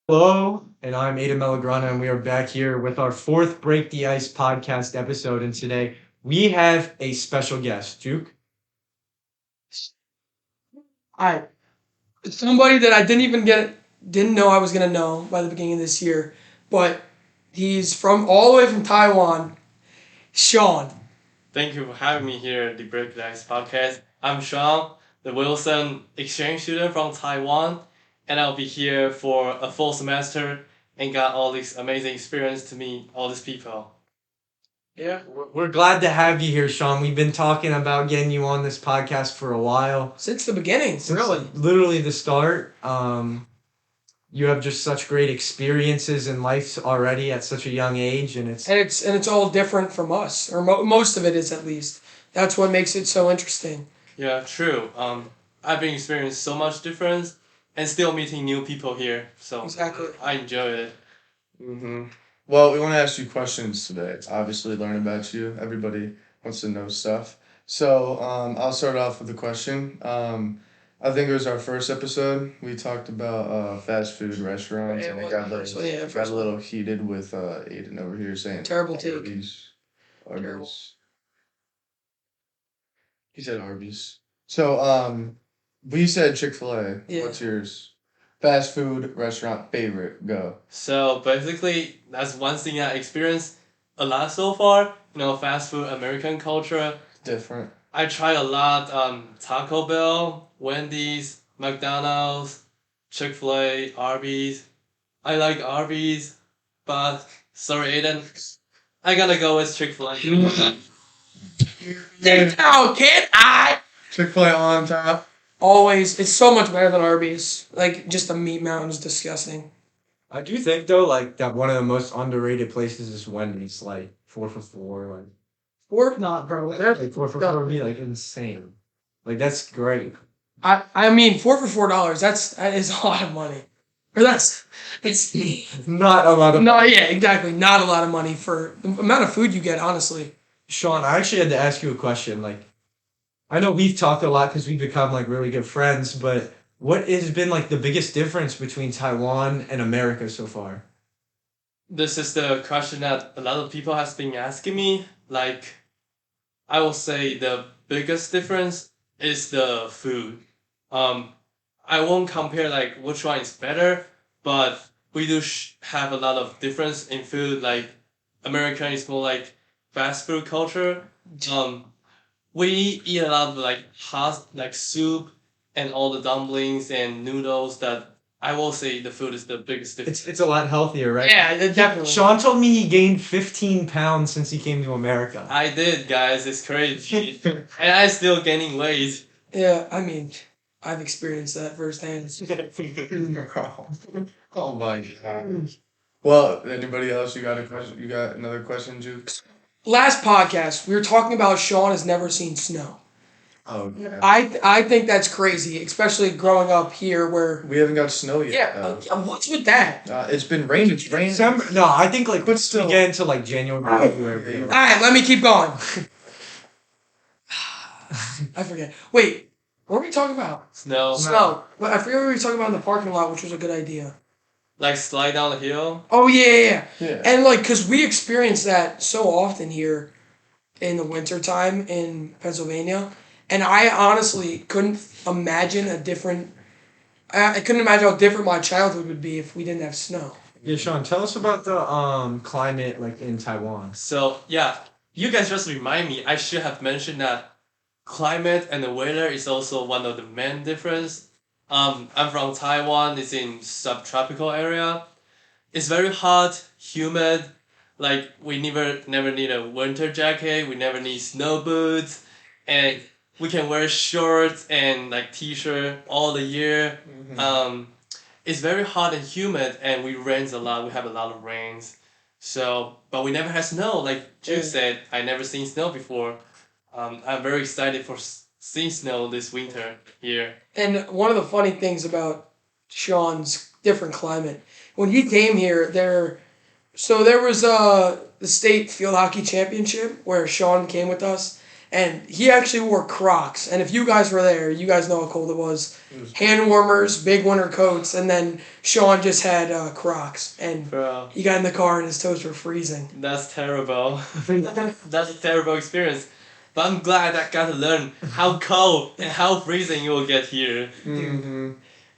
Hello, and I'm Aiden Melagrana, and we are back here with our fourth Break the Ice podcast episode. And today we have a special guest, Juke. I somebody that I didn't know I was gonna know by the beginning of this year, but he's from all the way from Taiwan. Sean. Thank you for having me here at the breaktheicepodcast. I'm Sean, the Wilson exchange student from Taiwan, and I'll be here for a full semester and got all this amazing experience to meet all these people. Yeah, we're glad to have you here, Sean. We've been talking about getting you on this podcast for a while. Since the beginning, really. Literally the start. You have just such great experiences in life already at such a young age, and it's all different from us, or most of it is at least. That's what makes it so interesting. Yeah, true. I've been experiencing so much difference and still meeting new people here, so Exactly. I enjoy it. Well, we want to ask you questions today. Obviously, learn about you. Everybody wants to know stuff. So I'll start off with a question. I think it was our first episode. We talked about fast food restaurants, Yeah, and it it got was. like, Yeah, got first a little heated with Aiden over here saying Terrible take. Arby's. Terrible. He said Arby's. So we said Chick-fil-A. Yeah. What's yours? Fast food restaurant favorite. Go. So basically, that's one thing I experienced a lot so far. Fast food American culture. Different. I tried a lot. Taco Bell, Wendy's, McDonald's, Chick-fil-A, Arby's. I like Arby's, but sorry, Aiden. I gotta go with Chick-fil-A. How can I? Chick-fil-A on top. Always, it's so much better than Arby's. Like, just the meat mountain is disgusting. I do think though, like that one of the most underrated places is Wendy's, like 4 for $4, like. Or not, bro. Like 4 for $4 would be like insane. Like that's great. I mean, 4 for $4. That is a lot of money. Or it's Not a lot of. no, yeah, exactly. Not a lot of money for the amount of food you get. Honestly, Sean, I actually had to ask you a question. Like, I know we've talked a lot because we've become like really good friends, but what has been like the biggest difference between Taiwan and America so far? This is the question that a lot of people has been asking me. Like, I will say the biggest difference is the food. I won't compare like which one is better, but we do have a lot of difference in food. Like, American is more like fast food culture. We eat a lot of like hot like soup and all the dumplings and noodles. That I will say the food is the biggest difference. It's a lot healthier, right? yeah, definitely. Sean told me he gained 15 pounds since he came to America. I did, guys. It's crazy, and I still gaining weight. Yeah, I mean, I've experienced that firsthand. Oh my god. Well, anybody else? You got a question? You got another question, Juke? Last podcast, we were talking about Sean has never seen snow. Oh yeah. I think that's crazy, especially growing up here where. We haven't got snow yet. Yeah, what's with that? It's been raining. It's raining. December, no, I think like But still- we get into like January, February. All right, let me keep going. I forget. Wait, what were we talking about? Snow, Snow. But I forget what we were talking about in the parking lot, which was a good idea. like slide down the hill. Oh yeah. Yeah. And like, cause we experience that so often here in the wintertime in Pennsylvania, and I honestly couldn't imagine a different. I couldn't imagine how different my childhood would be if we didn't have snow. Yeah, Sean, tell us about the climate like in Taiwan. So yeah, you guys just remind me. I should have mentioned that climate and the weather is also one of the main difference. I'm from Taiwan. It's in subtropical area. It's very hot, humid. Like we never need a winter jacket. We never need snow boots, and we can wear shorts and like t-shirt all the year. It's very hot and humid, and we rains a lot. We have a lot of rains. So, but we never had snow. Like Jude said, I never seen snow before. I'm very excited for seeing snow this winter here. And one of the funny things about Sean's different climate, when he came here, there was the state field hockey championship where Sean came with us, and he actually wore Crocs. And if you guys were there, you guys know how cold it was. Hand warmers, big winter coats, and then Sean just had Crocs, and Bro, he got in the car and his toes were freezing. that's terrible. That's a terrible experience. But I'm glad I got to learn how cold and how freezing you will get here. Mm-hmm.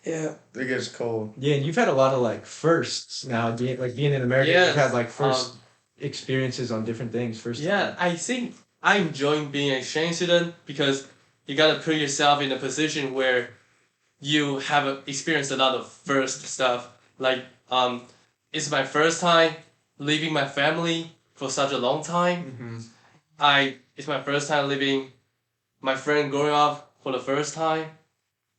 Yeah. It gets cold. Yeah, and you've had a lot of like firsts now. Being in America, Yes, you've had like first experiences on different things. First. Yeah, I think I'm enjoying being an exchange student because you gotta put yourself in a position where you have experienced a lot of first stuff. Like, it's my first time leaving my family for such a long time. Mm-hmm. It's my first time leaving my friend growing up for the first time,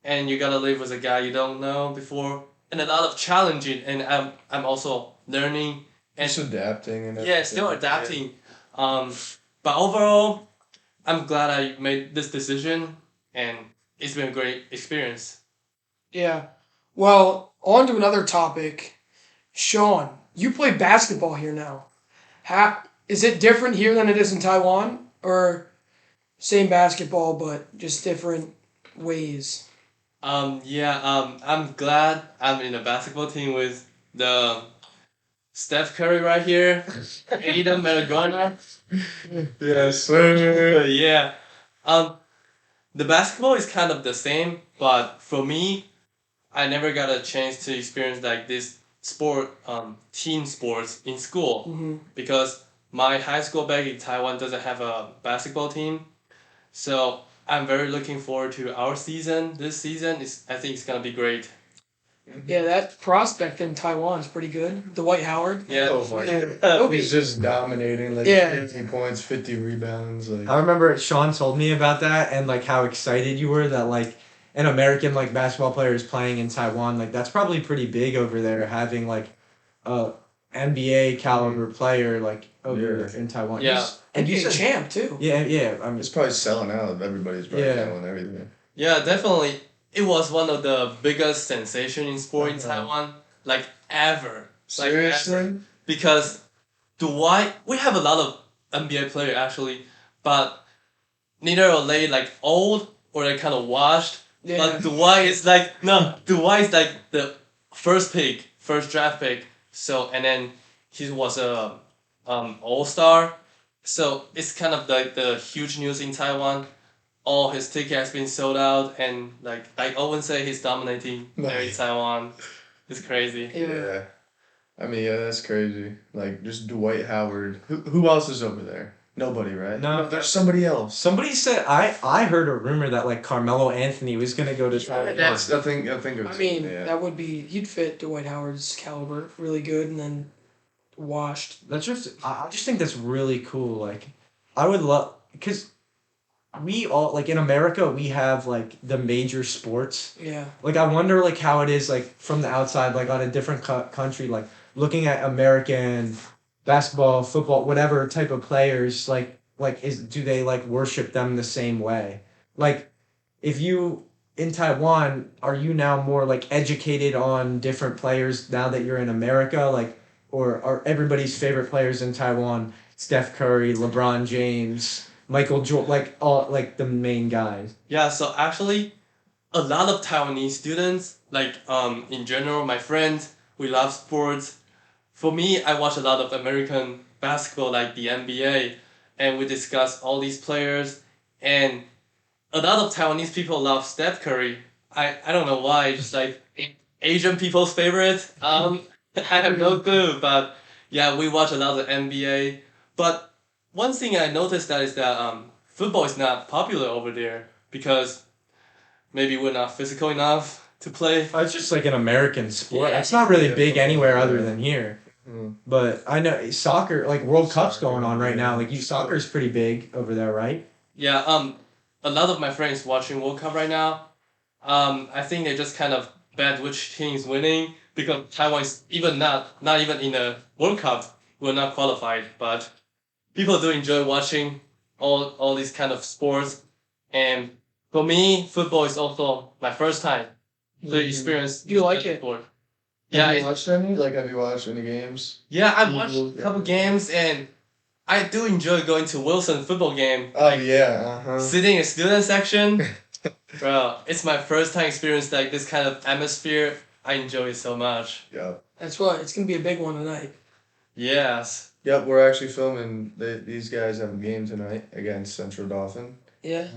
and you gotta live with a guy you don't know before, and a lot of challenging. And I'm also learning and Just adapting and yeah, still adapting. But overall, I'm glad I made this decision, and it's been a great experience. Yeah. Well, on to another topic. Sean, you play basketball here now. Is it different here than it is in Taiwan? Or same basketball, but just different ways? I'm glad I'm in a basketball team with the Steph Curry right here, Aiden Maragona. Yes, sir. Yeah. The basketball is kind of the same, but for me, I never got a chance to experience like this team sports in school Mm-hmm. because my high school back in Taiwan doesn't have a basketball team. So I'm very looking forward to our season. This season I think it's gonna be great. Yeah, that prospect in Taiwan is pretty good. Dwight Howard. Yeah. Oh my He'll He's be- just dominating, like Yeah. 50 points, 50 rebounds. Like, I remember Sean told me about that and like how excited you were that like an American like basketball player is playing in Taiwan. Like that's probably pretty big over there having like a NBA caliber player like over in Taiwan. Yeah. And you NBA said, champ too. yeah. I mean, it's probably selling out. Everybody's probably Yeah. going and everything. Yeah, definitely. It was one of the biggest sensation in sport in Uh-huh. Taiwan, like ever. Like, Seriously? ever. Because we have a lot of NBA players actually, but neither are they like old or they kind of washed. Yeah. But Dwight is like the first draft pick. So and then he was a all-star. So it's kind of like the huge news in Taiwan. All his ticket has been sold out, and like I always say, he's dominating there in Taiwan. It's crazy. Yeah. I mean, yeah, that's crazy. Like, just Dwight Howard. Who else is over there? Nobody, right? No. There's somebody else. somebody said I heard a rumor that like Carmelo Anthony was gonna go to Taiwan. That's, I think it I was. mean, yeah. that would be he'd fit Dwight Howard's caliber really good, and then washed. That's just I just think that's really cool. Like I would love because we all like in America we have like the major sports. Yeah. Like I wonder like how it is like from the outside like on a different country like looking at American basketball, football, whatever type of players like do they like worship them the same way? Like if you in Taiwan are you now more like educated on different players now that you're in America like or are everybody's favorite players in Taiwan Steph Curry, LeBron James, Michael Jordan, like all like the main guys. Yeah, so actually, a lot of Taiwanese students, like in general, my friends, we love sports. For me, I watch a lot of American basketball, like the NBA, and we discuss all these players. And a lot of Taiwanese people love Steph Curry. I don't know why, just like Asian people's favorite. I have no clue, but yeah, we watch a lot of NBA. But one thing I noticed that is that football is not popular over there because maybe we're not physical enough to play. It's just like an American sport. Yeah. It's not really Yeah, big football, anywhere yeah. other than here. Mm. But I know soccer, like World Cup's Soccer, going on right now. Like yeah. soccer's pretty big over there, right? Yeah, a lot of my friends watching World Cup right now. I think they just kind of bet which team is winning because Taiwan is even not even in the World Cup. We're not qualified, but people do enjoy watching all these kind of sports. And for me, football is also my first time to experience. You like such it? sport. Have Yeah, you watched any? Like, have you watched any games? yeah. I watched a couple games and I do enjoy going to Wilson football game. Oh yeah. Sitting in student section. Bro, it's my first time experience like this kind of atmosphere. I enjoy it so much. Yep. That's what it's gonna be a big one tonight. Yes. Yep. We're actually filming. These guys have a game tonight against Central Dauphin. Yeah,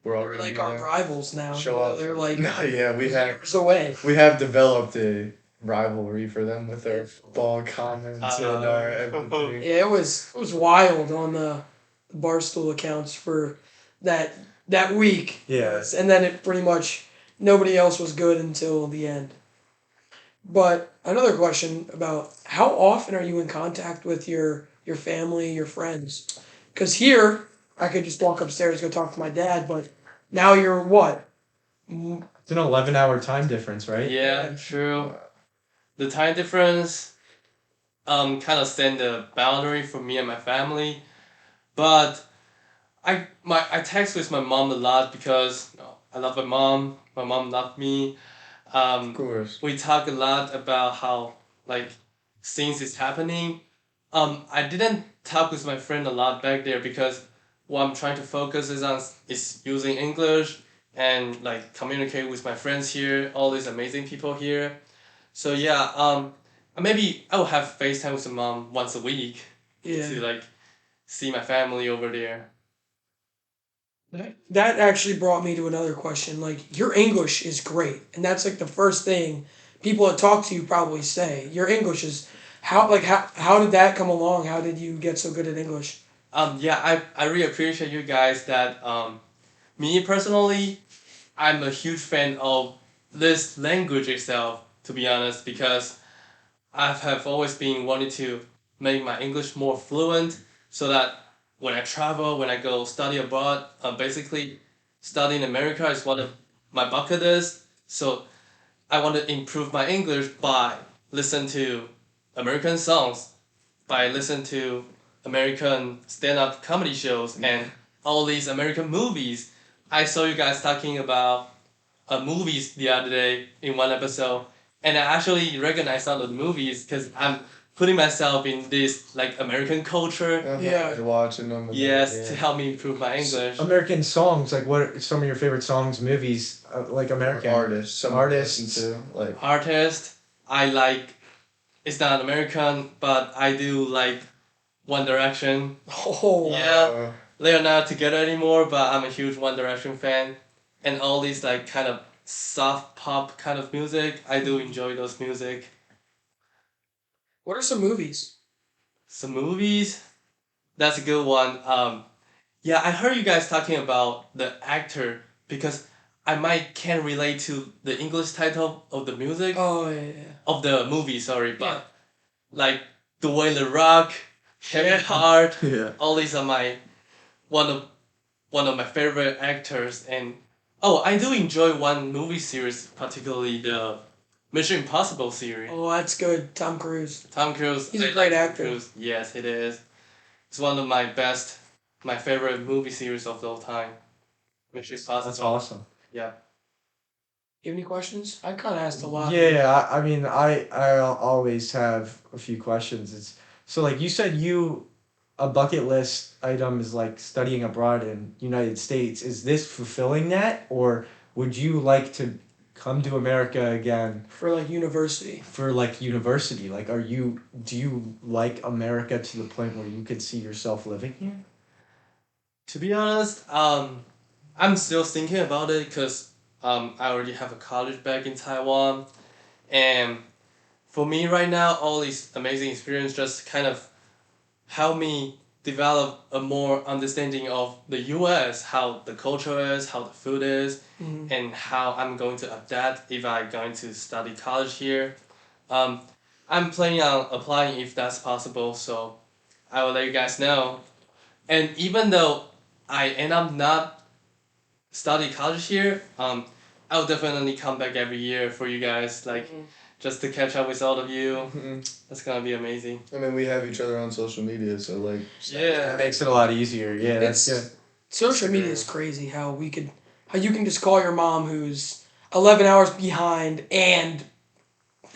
We're all they're gonna like be our there. rivals now. Show off. They're like No, yeah, we have years away. developed a rivalry for them with our football comments and our everything. Yeah, it was wild on the Barstool accounts for that week. Yeah. And then it pretty much nobody else was good until the end. But another question about how often are you in contact with your family, your friends? Because here I could just walk upstairs, go talk to my dad, but now you're what? It's an 11-hour time difference, right? Yeah, true. The time difference kind of stand the boundary for me and my family. But I text with my mom a lot because I love my mom. My mom loved me. Of course. We talk a lot about how like things is happening. I didn't talk with my friend a lot back there because what I'm trying to focus is using English and like communicate with my friends here, all these amazing people here. So yeah, maybe I will have FaceTime with my mom once a week Yeah. to like see my family over there. That actually brought me to another question. Like, your English is great, and that's like the first thing people that talk to you probably say. Your English is how did that come along? How did you get so good at English? Yeah, I really appreciate you guys that me personally, I'm a huge fan of this language itself, to be honest, because I have always been wanting to make my English more fluent so that when I travel, when I go study abroad, basically study in America is one of my bucket list. So I want to improve my English by listen to American songs, by listen to American stand-up comedy shows and all these American movies. I saw you guys talking about movies the other day in one episode, and I actually recognize some of the movies because I'm putting myself in this like American culture. Yeah. Watching them. Yes, to help me improve my English. American songs, like what are some of your favorite songs, movies, like American Artists. Some artists. listen to, like Artist, I like. It's not American, but I do like One Direction. Oh, Yeah. They are not together anymore, but I'm a huge One Direction fan, and all these like kind of soft pop kind of music. I do enjoy those music. what are some movies? Some movies, that's a good one. Yeah, I heard you guys talking about the actor because I might can't relate to the English title of the music Oh yeah. of the movie. Sorry, but Yeah. like Dwayne the Rock, Kevin Hart, Yeah. all these are my one of my favorite actors. And I do enjoy one movie series, particularly the Mission Impossible series. Oh, that's good. Tom Cruise. Tom Cruise. He's a I great like Tom actor. Cruise. Yes, it is. It's one of my favorite movie series of all time. Mission Impossible. That's awesome. Yeah. You have any questions? I kind of asked a lot. Yeah, I mean, I always have a few questions. It's so like you said, a bucket list item is like studying abroad in United States. Is this fulfilling that, or would you like to come to America again For like university. for like university? Like, do you like America to the point where you could see yourself living here? To be honest, I'm still thinking about it because I already have a college back in Taiwan, and for me right now, all these amazing experience just kind of help me develop a more understanding of the U.S., how the culture is, how the food is, and how I'm going to adapt if I'm going to study college here. I'm planning on applying if that's possible, so I will let you guys know. And even though I end up not study college here, I'll definitely come back every year for you guys, like just to catch up with all of you. That's gonna be amazing. I mean, we have each other on social media, so like. Yeah. That makes it a lot easier. Yeah, that's It's- good. Social media is crazy how you can just call your mom who's 11 hours behind and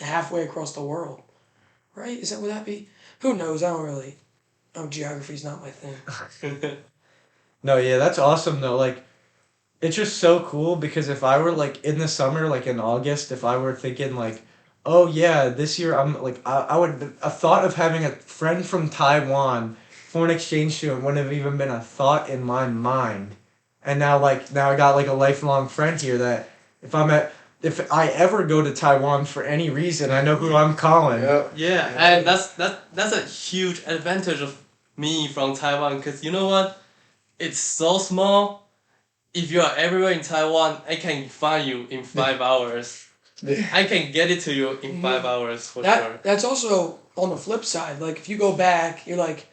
halfway across the world. Right? Is that what that be? Who knows? I don't really Geography's not my thing. No, yeah, that's awesome though. Like, it's just so cool because if I were like in the summer, like in August, if I were thinking like, oh yeah, this year I'm like, I would, a thought of having a friend from Taiwan for an exchange student wouldn't have even been a thought in my mind. And now I got like a lifelong friend here that if I'm at, if I ever go to Taiwan for any reason, I know who I'm calling. Yep. Yeah, and that's a huge advantage of me from Taiwan, because you know what? It's so small. If you are everywhere in Taiwan, I can find you in 5 hours. I can get it to you in 5 hours for sure. That's also on the flip side. Like if you go back, you're like,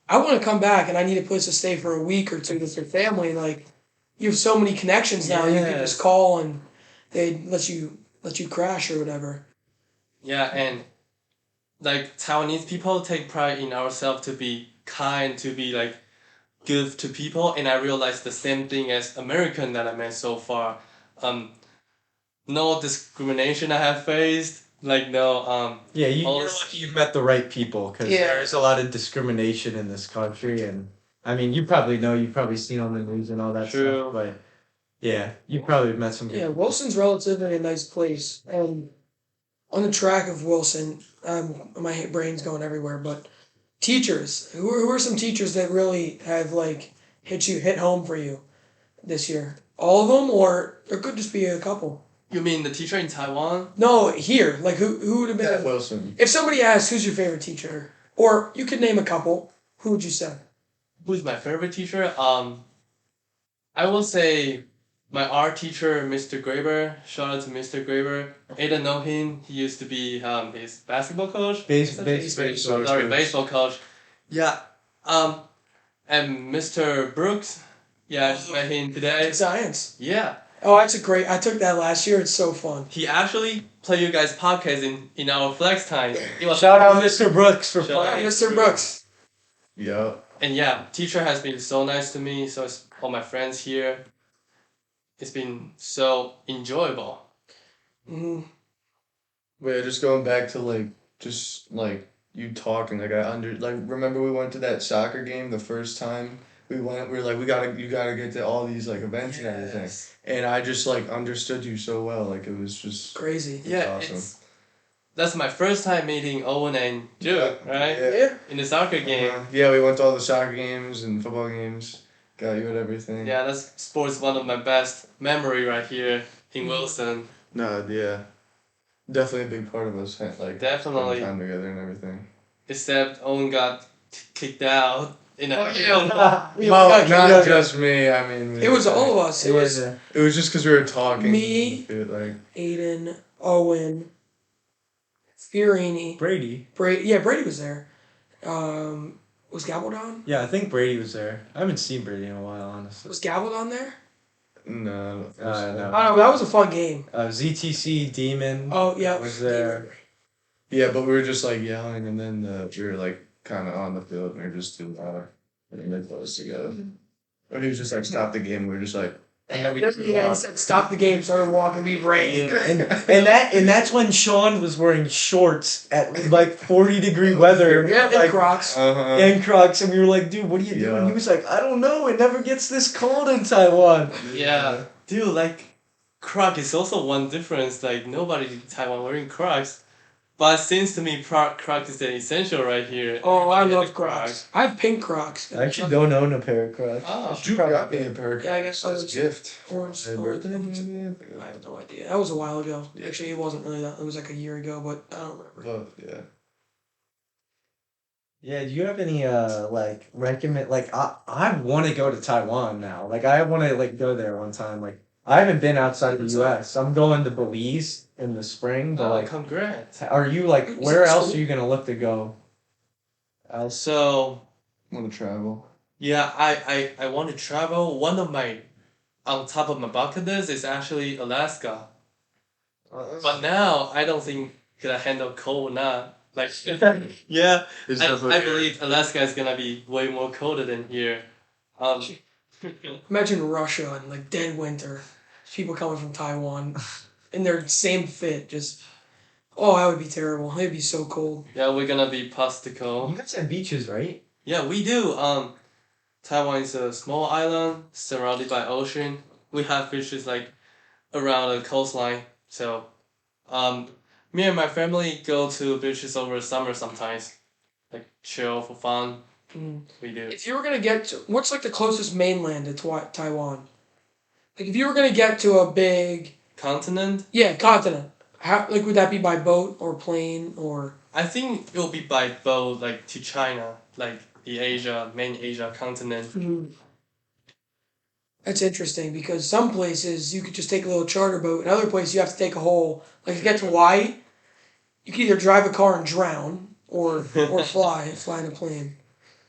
I want to come back and I need a place to stay for a week or two with your family. Like you have so many connections now. You can Yes. just call and they let you crash or whatever. Yeah, and like Taiwanese people take pride in ourselves to be kind, to be like good to people, and I realized the same thing as American that I met so far. No discrimination I have faced. Like no Yeah, you're all lucky you've met the right people because Yeah. there's a lot of discrimination in this country, and I mean, you probably know, you've probably seen on the news and all that True. stuff, but yeah, you probably met some good Yeah, people. Wilson's relatively a nice place. And on the track of Wilson, my brain's going everywhere. But teachers, who are some teachers that really have like hit home for you this year? All of them, or there could just be a couple. You mean the teacher in Taiwan? No, here, like who would have Yeah, been? Wilson. If somebody asked who's your favorite teacher, or you could name a couple, who would you say? Who's my favorite teacher? I will say my art teacher, Mr. Graber. Shout out to Mr. Graber. Ada know him. He used to be his basketball coach. Baseball coach. Yeah. And Mr. Brooks. Yeah, I just met him today. Science. Yeah. Oh, that's a great. I took that last year. It's so fun. He actually played you guys podcast in our flex time. It was Shout out Mr. Brooks for Shout playing. out. Mr. Brooks. Yep. And yeah, teacher has been so nice to me. So it's all my friends here. It's been so enjoyable. Mm-hmm. Wait, just going back to you talking, remember we went to that soccer game the first time we went, we were like, you gotta get to all these like events and everything. And I just like understood you so well, like it was just Crazy. Yeah, awesome. that's my first time meeting Owen and Jude, right? Yeah. In the soccer game. Yeah, we went to all the soccer games and football games, got you at everything. Yeah, that's sports one of my best memory right here in Wilson. No, yeah. Definitely a big part of us, like Definitely. spending time together and everything. Except Owen got kicked out in a Well, not just me. I mean, It was all of us. It was It was just because we were talking. Me. Like Aiden, Owen, Fiorini, Brady. Brady was there. Was Gabaldon? Yeah, I think Brady was there. I haven't seen Brady in a while, honestly. Was Gabaldon there? no. I don't think so. No. I don't know. That was a fun game. ZTC Demon. Oh yeah, was there. Yeah, but we were just like yelling, and then we were like kind of on the field, and we were just too loud, and then they put us together. Or he was just like, stop the game. We were just like, Yeah, he said stop the game. Started walking. We ran. And that's when Sean was wearing shorts at like 40-degree weather. Yeah, like, and Crocs. and Crocs, and we were like, dude, what are you doing? Yeah. He was like, I don't know, it never gets this cold in Taiwan. Yeah. Dude, like Croc is also one difference. Like nobody in Taiwan wearing Crocs. But it seems to me Crocs is an essential right here. Oh, I Yeah, love the Crocs. I have pink Crocs. I actually don't own a pair of Crocs. Oh. Dude got me a pair. Yeah, I guess so. As a gift. Orange. My birthday, maybe? I have no idea. That was a while ago. Actually, it wasn't really that. It was like a year ago, but I don't remember. But yeah. Yeah, do you have any like recommend, like I want to go to Taiwan now. Like I want to like go there one time. Like I haven't been outside of the US. I'm going to Belize in the spring, but Oh, like congrats. are you like where else are you going to look to go? So Want to travel? yeah, I want to travel. One of my on top of my bucket list is actually Alaska. But now I don't think could I handle cold or not. Like yeah, It's I definitely- believe Alaska is gonna be way more colder than here. Imagine Russia in like dead winter. People coming from Taiwan in their same fit. Just that would be terrible. It'd be so cold. Yeah, we're gonna be You Pastico. guys have beaches, right? Yeah, we do. Taiwan is a small island surrounded by ocean. We have beaches like around the coastline. So, me and my family go to beaches over summer sometimes, like chill for fun. Mm. We do. If you were gonna get to, what's like the closest mainland to Taiwan? Like if you were gonna get to a big Continent? continent, how like would that be by boat or plane or? I think it will be by boat, like to China, like the main Asia continent. That's interesting because some places you could just take a little charter boat, and other places you have to take a whole like to get to Hawaii. You can either drive a car and drown or fly in a plane.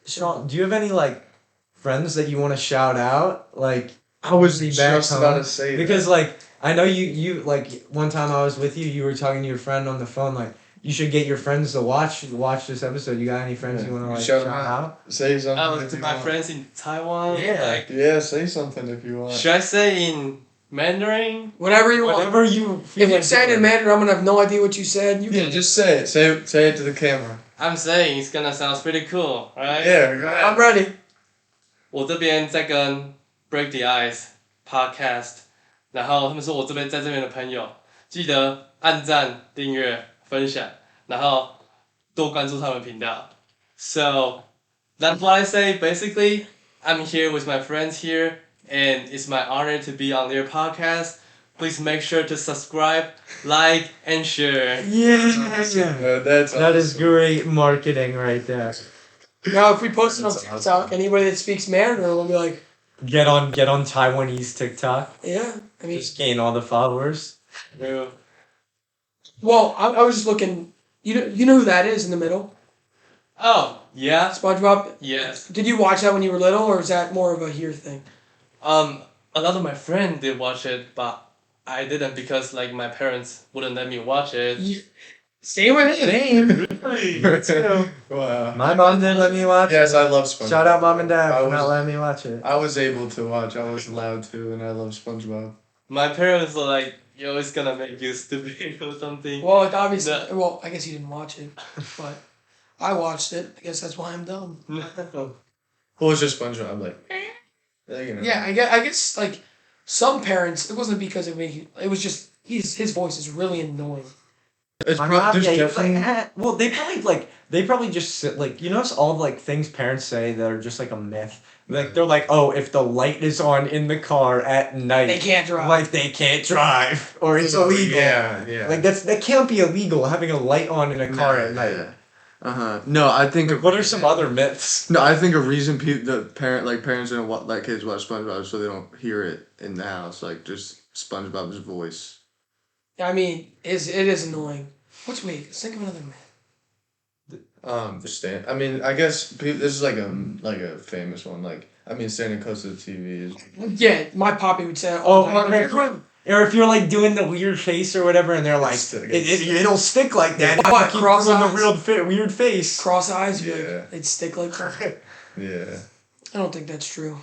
Sean, do you have any like friends that you want to shout out? Like I was be back just about home? to say Because that. like I know you like one time I was with you, you were talking to your friend on the phone like you should get your friends to watch this episode. You got any friends you want to like Shout shout them out? Say something. Oh, if to you my want. friends in Taiwan. Yeah. Like, Yeah, say something if you want. should I say in Mandarin? Whatever you want. Whatever you feel If you like say it in doing. Mandarin, I'm gonna have no idea what you said. You Yeah, can. just say it. Say it to the camera. I'm saying it's gonna sound pretty cool, right? Yeah, go ahead. I'm ready. 我这边在跟 Break the Ice Podcast，然后他们说我这边在这边的朋友，记得按赞、订阅、分享，然后多关注他们频道。So that's what I say. Basically, I'm here with my friends here, and it's my honor to be on their podcast. Please make sure to subscribe, like, and share. Yeah. That's That is awesome. great marketing right there. Now, if we post it on That's TikTok, awesome. anybody that speaks Mandarin will be like, Get on Taiwanese TikTok. yeah. I mean, Just gain all the followers. Yeah. well, I was just looking. You know who that is in the middle? Oh, yeah? SpongeBob. Yes. Did you watch that when you were little, or is that more of a here thing? A lot of my friends did watch it, but I didn't because like my parents wouldn't let me watch it. Same with him. Same. Wow. My mom didn't let me watch Yes, it. I love SpongeBob. Shout out mom and dad I for not was, letting me watch it. I was able to watch. I was allowed to, and I love SpongeBob. My parents were like, "Yo, it's gonna make you stupid or something." Well, it obviously. No. Well, I guess you didn't watch it, but I watched it. I guess that's why I'm dumb. Well, it's just SpongeBob. I'm like, you know. Yeah, I guess like some parents. It wasn't because it made. It was just his voice is really annoying. It's My probably mom, there's yeah, definitely. well, they probably just sit like you know all the, like things parents say that are just like a myth. Like they're like, oh, if the light is on in the car at night, They can't drive. Like they can't drive, or it's illegal. Yeah. Like that can't be illegal having a light on in a car at night. No, I think. Like, what are some other myths? No, I think a reason parents don't let kids watch SpongeBob is so they don't hear it in the house, like just SpongeBob's voice. I mean, it is annoying. Wait, let's think of another myth. The stand. I mean, I guess this is like a famous one. Like, I mean, standing close to the TV is. Yeah, my poppy would say. Or if you're like doing the weird face or whatever, and they're like, it'll stick like that. What, If you keep cross doing eyes? the weird face. Cross eyes, Yeah. they'd stick like that. Yeah. I don't think that's true.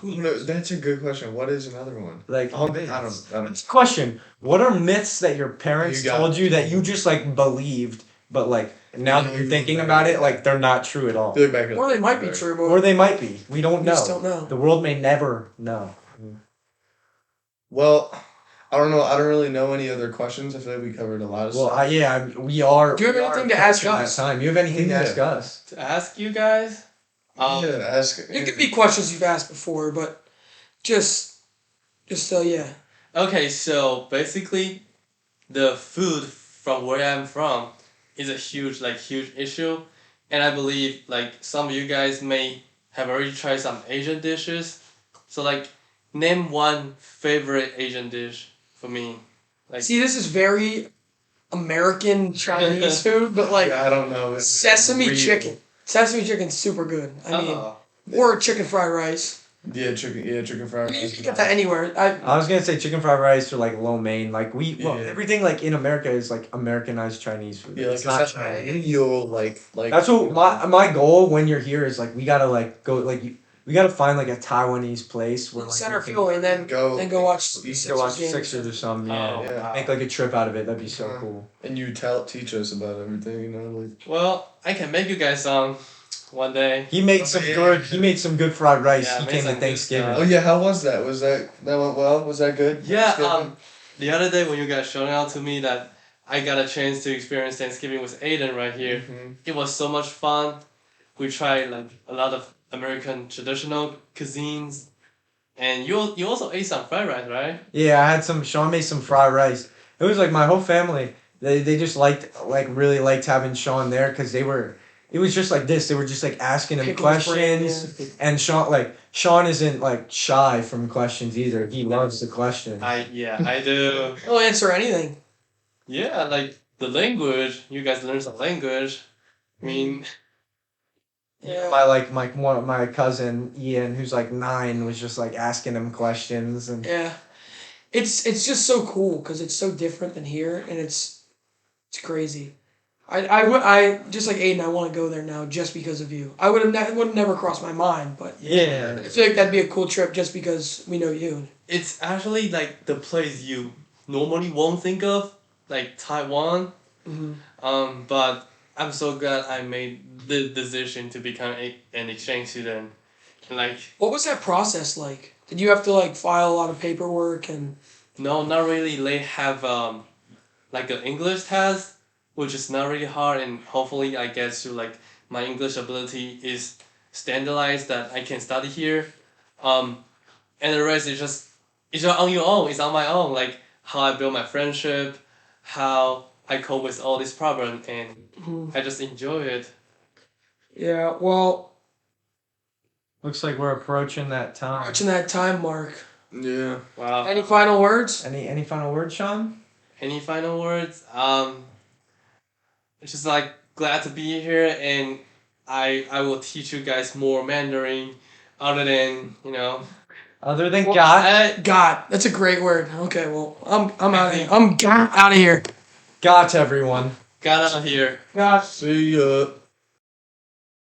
No, that's a good question. What is another one? Like, I don't. Question: what are myths that your parents You got told it. you that you just like believed, but like now that you're thinking about it, like they're not true at all, Feel back Or they might be true, but or they might be. We don't we know. just don't know. The world may never know. Well, I don't know. I don't really know any other questions. I feel like we covered a lot of Well, stuff. we are. Do you have we are anything to ask approaching us? that time. You have anything to Yeah. ask us? To ask you guys, Ask. It could be questions you've asked before, but just yeah. okay, so basically, the food from where I'm from is a huge issue, and I believe like some of you guys may have already tried some Asian dishes. So like, name one favorite Asian dish for me. Like, See, this is very American Chinese food, but like I don't know. sesame Real. chicken. Sesame chicken's super good. I mean, oh, or chicken fried rice. Yeah, chicken fried I mean, you rice. can get that anywhere. I was gonna say chicken fried rice or like lo mein. Like Yeah. everything like in America is like Americanized Chinese food. Yeah, like it's not that's Chinese. real like. That's what my goal when you're here is like we gotta like go like we gotta find like a Taiwanese place where like Center we can fuel, and then go go watch. you go watch games. Sixers or something. Yeah, Oh, yeah. make like a trip out of it. That'd be so cool. and you teach us about everything. You know, like well, I can make you guys some one day. He made some good. He made some good fried rice. Yeah, He made came some to good Thanksgiving. stuff. Oh yeah, how was that? That went well? Was that good? Yeah, Thanksgiving? the other day when you guys showed out to me that I got a chance to experience Thanksgiving with Aiden right here. Mhm. It was so much fun. We tried like a lot of American traditional cuisines, and you also ate some fried rice, right? Yeah, I had some. Sean made some fried rice. It was like my whole family. They just really liked having Sean there because they were. It was just like this. They were just like asking him Pickle his brain, questions, and Sean isn't like shy from questions either. He loves the question. I do. He'll answer anything. Yeah, like the language. You guys learn some language. I mean, Yeah. My cousin Ian, who's like 9, was just like asking him questions and. Yeah. It's just so cool because it's so different than here, and it's crazy. I just like Aiden. I want to go there now just because of you. I would have never crossed my mind, but Yeah. I feel like that'd be a cool trip just because we know you. it's actually like the place you normally won't think of, like Taiwan. But I'm so glad I made the decision to become an exchange student. Like, What was that process like? Did you have to like file a lot of paperwork and? no, not really. They have like an English test, which is not really hard, and hopefully I get to like my English ability is standardized that I can study here. And the rest is just on your own. It's on my own. Like how I build my friendship, how I cope with all this problem, and I just enjoy it. Yeah. Well, Looks like we're approaching that time. watching that time mark. Yeah. Wow. Any final words? Any final words, Sean? Any final words? It's just like glad to be here, and I will teach you guys more Mandarin, other than Other than Well, God, God, that's a great word. Okay, well, I'm out of here. I'm out of here. got everyone. got out of here. God. See ya.